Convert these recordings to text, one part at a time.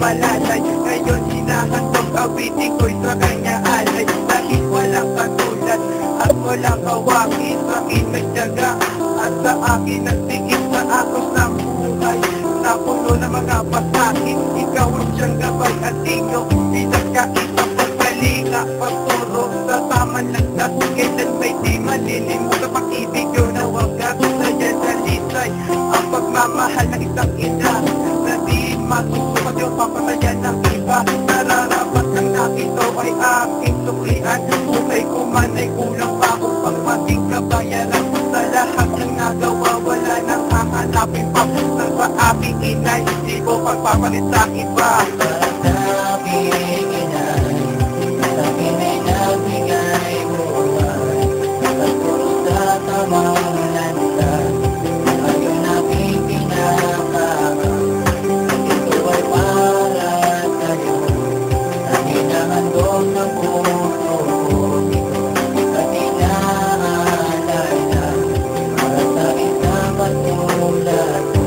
malalay. Ngayon hinahandog awitin ko'y sa kanya alay. Dahil walang katulad at walang kawangin, sa akin may tiyaga at sa akin nagtigil sa akos ng buhay. Napuno ng mga pasakit, ikaw ang siyang gabay at inyo. Pinagkaisang pagkalinga, pagturo sa tamang landas. Kailan may di malilim sa pag-ibig yun na wagas. Saya dalisay ang pagmamahal ng isang ina na di masusukat yung papataya ng iba. Nararapat ng nakito ay aking suklian. Buhay ko man ay kulang pa ako pang maging kabayaran. Sa lahat ng nagawa wala nang hahanapin pa. Nang sa aking inay, di ko pagpapalit sa iba. Sa aking inay, sa akin ay nagbigay buhay. Pagturo sa tamang landas, ngayon aking pinakaman. Ito ay para sa'yo, ang hinahandog ng puso ko. At inaalala para sa isang katulad ko.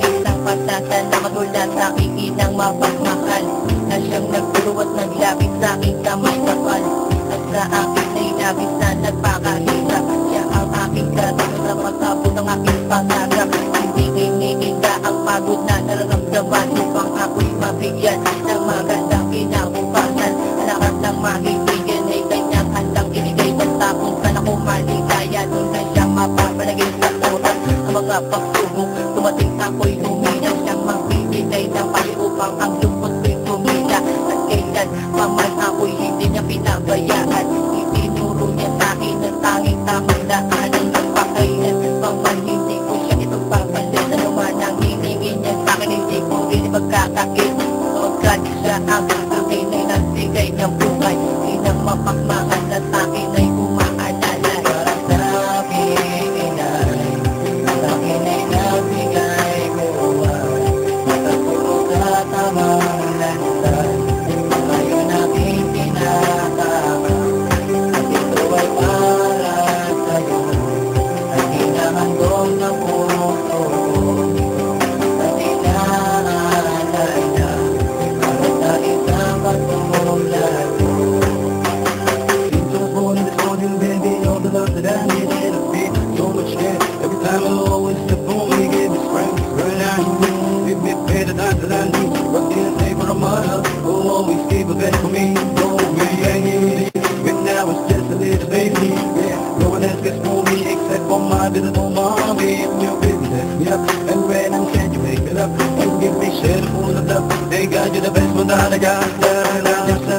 Isang pagtatan na katulad sa aking inang mapagmahal, na siyang nagturo at naglapit sa aking kamay kapal. At sa akin ay labis na nagpakahirap. Siya ang aking gagawin sa pagkabot ng aking pangarap. Hindi iniinda ang pagod na nararamdaman upang ako'y mabigyan ng magandang kinabukasan. Lahat ng makikigyan ay kanyang handang ibigay. Basta kung saan ako maligaya, doon na siya mapapalagay sa oras. Ang mga pagsubok, dumating ako'y lumina. Siyang magbibigay ng pali upang ang lungkot ko'y tumila. At kailan paman ako'y hindi niya pinabayaan. Itinuro niya sa akin ang tanging tamang daan ang nagpakailan. Paman hindi ko siya ipagpapalit. Ano man ang hiningin niya sa akin, hindi ko rin ipagkakain. Pagkat siya ang akin ay nagbigay ng buhay. Inang mapagmahal na sa akin ay umaalala. Para sa aking inay, sa akin ay nagbigay buhay. Pagturo sa tamang landas, ngayon aking pinakaman. At ito ay para sa'yo, ang hinahandog ng puso ko. At inaalala para sa isang katulad ko. So much more in this world, you baby, all the love that I need in a beat. So much care, every time I always step on me, give me strength. Burn out, you me better than I need. But in the for a mother, who always gave a better for me. No, yeah. But now it's just a little baby, yeah. No one else gets for me except for my little mommy. It's your business, yep. And when I'm sad, you make it up. You give me shit full of love. They got you the best one that I got. Just a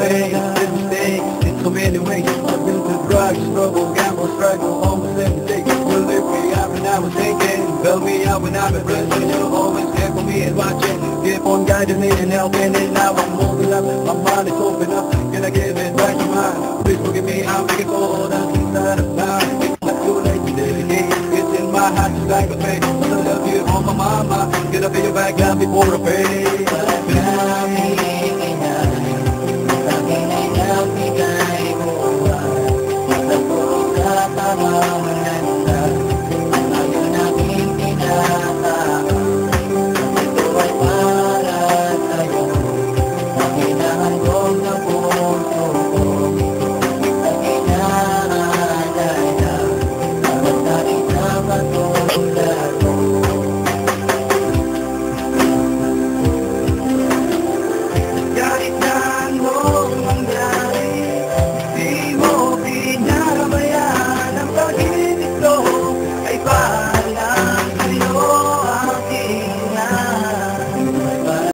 mistake. So many ways, I've been through drugs, struggle, gamble, struggle, almost every day. You lift me up and I was thinking, bail me out when I'm at rest, and you're always there for me and watching. Keep on guiding me and helping, and now I'm moving up, my mind is open up, can I give it back to mine? Please forgive me, I'm making all that's inside of mine. It's not too late to dedicate, it's in my heart just like a pain. I love you on my mama, gonna pay you back down before I pay.